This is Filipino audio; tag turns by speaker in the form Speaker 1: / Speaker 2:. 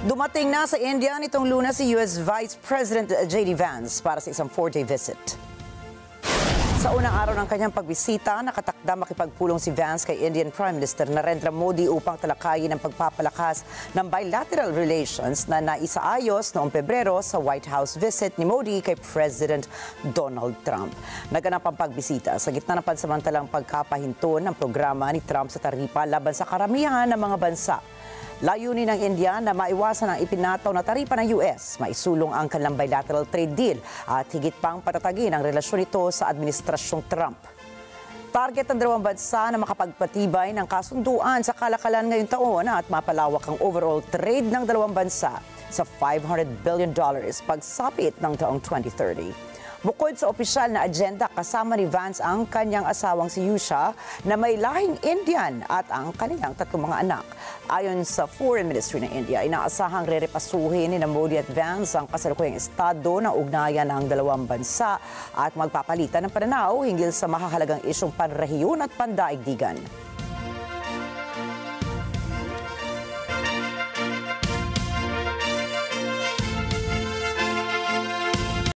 Speaker 1: Dumating na sa India nitong Lunes si U.S. Vice President J.D. Vance para sa isang 4-day visit. Sa unang araw ng kanyang pagbisita, nakatakda makipagpulong si Vance kay Indian Prime Minister Narendra Modi upang talakayin ang pagpapalakas ng bilateral relations na naisaayos noong Pebrero sa White House visit ni Modi kay President Donald Trump. Naganap ang pagbisita sa gitna ng pansamantalang pagkapahinto ng programa ni Trump sa taripa laban sa karamihan ng mga bansa. Layunin ng India na maiwasan ang ipinataw na taripa ng US, maisulong ang kanilang bilateral trade deal at higit pang patatagin ang relasyon nito sa administrasyong Trump. Target ng dalawang bansa na makapagpatibay ng kasunduan sa kalakalan ngayong taon at mapalawak ang overall trade ng dalawang bansa sa $500 billion pagsapit ng taong 2030. Bukod sa opisyal na agenda, kasama ni Vance ang kanyang asawang si Yusha na may lahing Indian at ang kanilang 3 mga anak. Ayon sa Foreign Ministry ng India, inaasahang rerepasuhin ni Modi at Vance ang kasalukuyang estado ng ugnayan ng dalawang bansa at magpapalitan ng pananaw hinggil sa mahahalagang isyong panrehiyon at pandaigdigan.